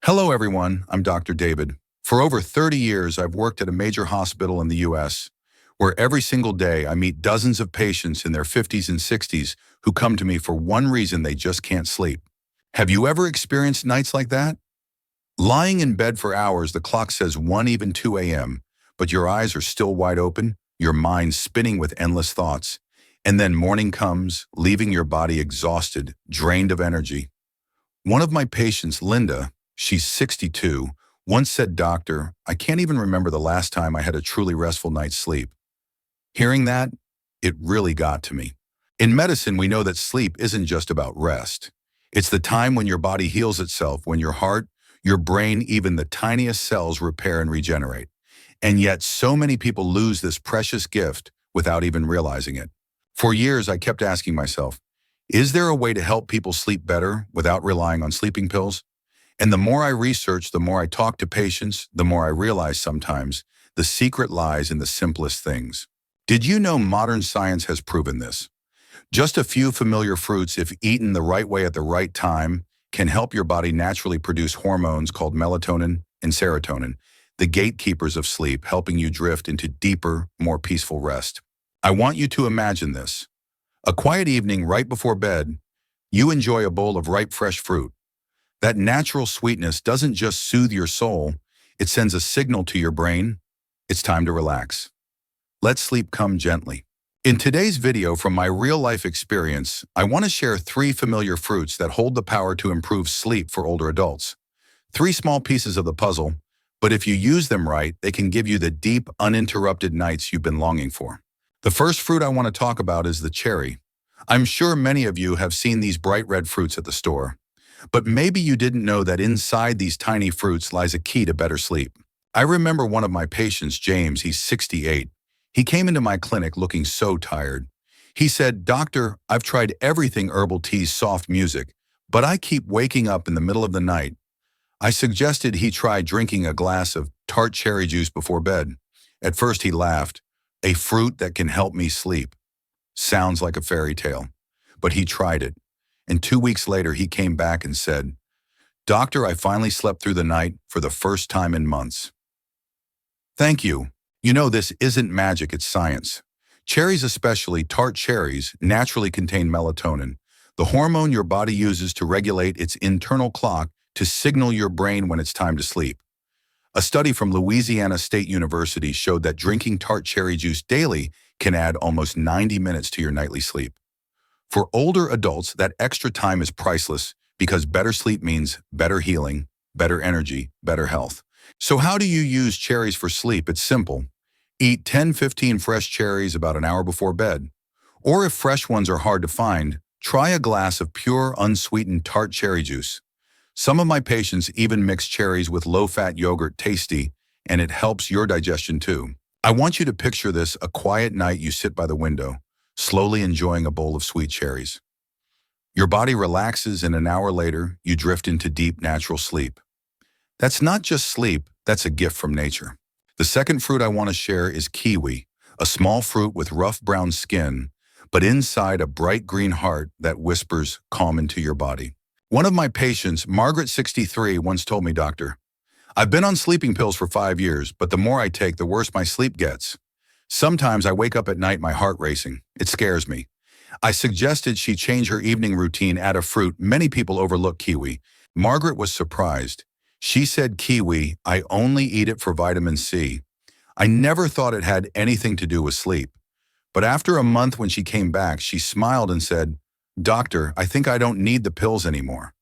Hello, everyone. I'm Dr. David. For over 30 years, I've worked at a major hospital in the U.S., where every single day I meet dozens of patients in their 50s and 60s who come to me for one reason: they just can't sleep. Have you ever experienced nights like that? Lying in bed for hours, the clock says 1, even 2 a.m., but your eyes are still wide open, your mind spinning with endless thoughts. And then morning comes, leaving your body exhausted, drained of energy. One of my patients, Linda, she's 62, once said, "Doctor, I can't even remember the last time I had a truly restful night's sleep." Hearing that, it really got to me. In medicine, we know that sleep isn't just about rest. It's the time when your body heals itself, when your heart, your brain, even the tiniest cells repair and regenerate. And yet, so many people lose this precious gift without even realizing it. For years, I kept asking myself, is there a way to help people sleep better without relying on sleeping pills? And the more I researched, the more I talked to patients, the more I realized sometimes the secret lies in the simplest things. Did you know modern science has proven this? Just a few familiar fruits, if eaten the right way at the right time, can help your body naturally produce hormones called melatonin and serotonin, the gatekeepers of sleep, helping you drift into deeper, more peaceful rest. I want you to imagine this. A quiet evening right before bed, you enjoy a bowl of ripe fresh fruit. That natural sweetness doesn't just soothe your soul, it sends a signal to your brain: it's time to relax. Let sleep come gently. In today's video, from my real-life experience, I want to share 3 familiar fruits that hold the power to improve sleep for older adults. 3 small pieces of the puzzle, but if you use them right, they can give you the deep, uninterrupted nights you've been longing for. The first fruit I want to talk about is the cherry. I'm sure many of you have seen these bright red fruits at the store, but maybe you didn't know that inside these tiny fruits lies a key to better sleep. I remember one of my patients, James, he's 68. He came into my clinic looking so tired. He said, "Doctor, I've tried everything: herbal teas, soft music, but I keep waking up in the middle of the night." I suggested he try drinking a glass of tart cherry juice before bed. At first he laughed. "A fruit that can help me sleep. Sounds like a fairy tale." But he tried it. And 2 weeks later, he came back and said, "Doctor, I finally slept through the night for the first time in months." Thank you. You know, this isn't magic, it's science. Cherries, especially tart cherries, naturally contain melatonin, the hormone your body uses to regulate its internal clock to signal your brain when it's time to sleep. A study from Louisiana State University showed that drinking tart cherry juice daily can add almost 90 minutes to your nightly sleep. For older adults, that extra time is priceless, because better sleep means better healing, better energy, better health. So how do you use cherries for sleep? It's simple. Eat 10-15 fresh cherries about an hour before bed. Or if fresh ones are hard to find, try a glass of pure, unsweetened tart cherry juice. Some of my patients even mix cherries with low-fat yogurt, tasty, and it helps your digestion too. I want you to picture this: a quiet night, you sit by the window, slowly enjoying a bowl of sweet cherries. Your body relaxes, and an hour later, you drift into deep, natural sleep. That's not just sleep, that's a gift from nature. The second fruit I want to share is kiwi, a small fruit with rough brown skin, but inside a bright green heart that whispers calm into your body. One of my patients, Margaret, 63, once told me, "Doctor, I've been on sleeping pills for 5 years, but the more I take, the worse my sleep gets. Sometimes I wake up at night, my heart racing. It scares me." I suggested she change her evening routine, add a fruit. Many people overlook kiwi. Margaret was surprised. She said, "Kiwi, I only eat it for vitamin C. I never thought it had anything to do with sleep." But after a month, when she came back, she smiled and said, "Doctor, I think I don't need the pills anymore.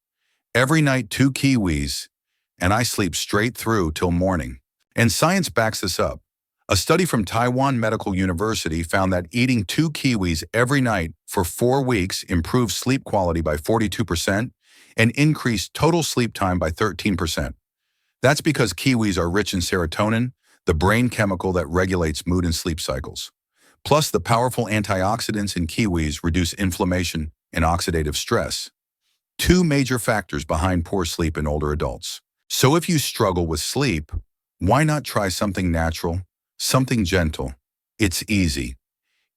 Every night, 2 kiwis, and I sleep straight through till morning." And science backs this up. A study from Taiwan Medical University found that eating 2 kiwis every night for 4 weeks improved sleep quality by 42% and increased total sleep time by 13%. That's because kiwis are rich in serotonin, the brain chemical that regulates mood and sleep cycles. Plus, the powerful antioxidants in kiwis reduce inflammation and oxidative stress, 2 major factors behind poor sleep in older adults. So if you struggle with sleep, why not try something natural, something gentle? It's easy.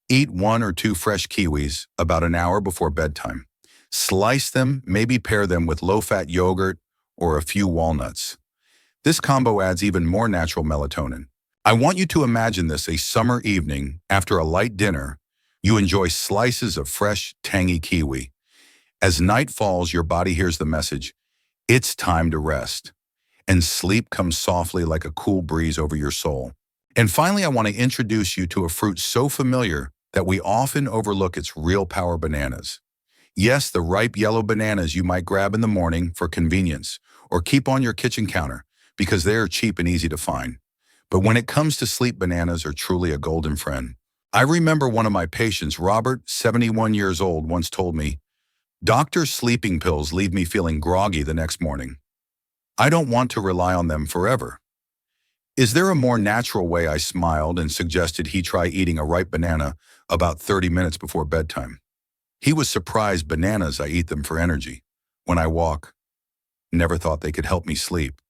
Eat 1 or 2 fresh kiwis about an hour before bedtime. Slice them, maybe pair them with low-fat yogurt or a few walnuts. This combo adds even more natural melatonin. I want you to imagine this a summer evening after a light dinner. You enjoy slices of fresh, tangy kiwi. As night falls, your body hears the message, it's time to rest. And sleep comes softly like a cool breeze over your soul. And finally, I want to introduce you to a fruit so familiar that we often overlook its real power: bananas. Yes, the ripe yellow bananas you might grab in the morning for convenience or keep on your kitchen counter because they are cheap and easy to find. But when it comes to sleep, bananas are truly a golden friend. I remember one of my patients, Robert, 71 years old, once told me, "Doctor, sleeping pills leave me feeling groggy the next morning. I don't want to rely on them forever." Is there a more natural way? I smiled and suggested he try eating a ripe banana about 30 minutes before bedtime. He was surprised. Bananas, I eat them for energy. When I walk, never thought they could help me sleep.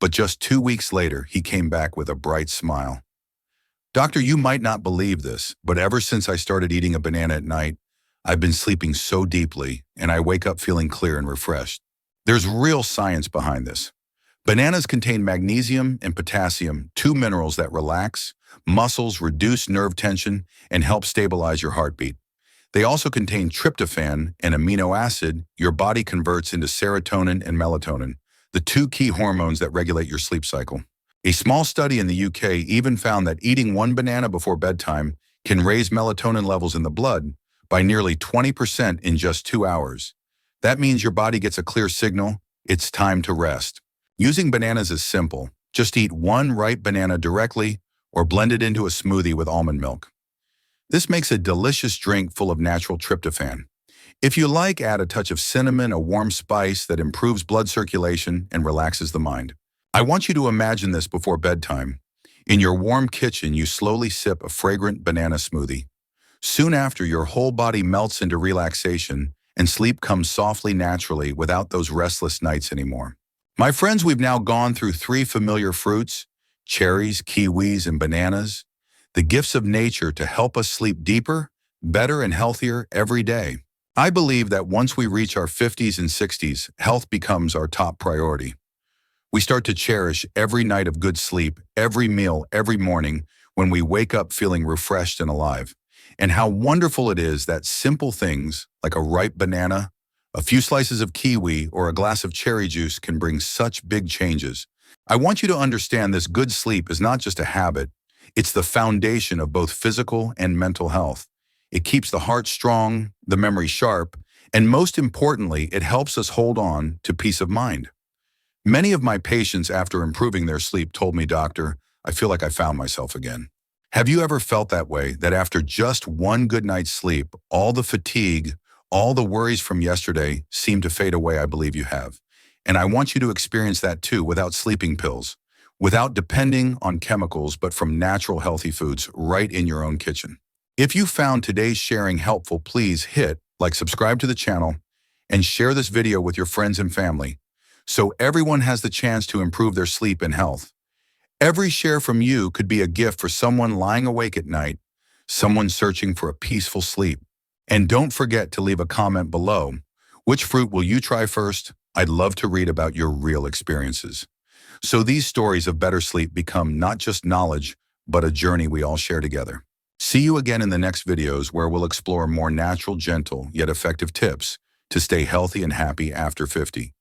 But just 2 weeks later, he came back with a bright smile. "Doctor, you might not believe this, but ever since I started eating a banana at night, I've been sleeping so deeply and I wake up feeling clear and refreshed." There's real science behind this. Bananas contain magnesium and potassium, two minerals that relax muscles, reduce nerve tension, and help stabilize your heartbeat. They also contain tryptophan, an amino acid your body converts into serotonin and melatonin, the two key hormones that regulate your sleep cycle. A small study in the UK even found that eating one banana before bedtime can raise melatonin levels in the blood by nearly 20% in just 2 hours. That means your body gets a clear signal, it's time to rest. Using bananas is simple. Just eat one ripe banana directly or blend it into a smoothie with almond milk. This makes a delicious drink full of natural tryptophan. If you like, add a touch of cinnamon, a warm spice that improves blood circulation and relaxes the mind. I want you to imagine this before bedtime. In your warm kitchen, you slowly sip a fragrant banana smoothie. Soon after, your whole body melts into relaxation and sleep comes softly, naturally, without those restless nights anymore. My friends, we've now gone through 3 familiar fruits: cherries, kiwis, and bananas, the gifts of nature to help us sleep deeper, better, and healthier every day. I believe that once we reach our 50s and 60s, health becomes our top priority. We start to cherish every night of good sleep, every meal, every morning, when we wake up feeling refreshed and alive. And how wonderful it is that simple things like a ripe banana, a few slices of kiwi, or a glass of cherry juice can bring such big changes. I want you to understand this: good sleep is not just a habit, it's the foundation of both physical and mental health. It keeps the heart strong, the memory sharp, and most importantly, it helps us hold on to peace of mind. Many of my patients, after improving their sleep, told me, "Doctor, I feel like I found myself again." Have you ever felt that way, that after just one good night's sleep, all the fatigue, all the worries from yesterday seem to fade away? I believe you have. And I want you to experience that too, without sleeping pills, without depending on chemicals, but from natural, healthy foods right in your own kitchen. If you found today's sharing helpful, please hit like, subscribe to the channel, and share this video with your friends and family so everyone has the chance to improve their sleep and health. Every share from you could be a gift for someone lying awake at night, someone searching for a peaceful sleep. And don't forget to leave a comment below. Which fruit will you try first? I'd love to read about your real experiences. So these stories of better sleep become not just knowledge, but a journey we all share together. See you again in the next videos, where we'll explore more natural, gentle, yet effective tips to stay healthy and happy after 50.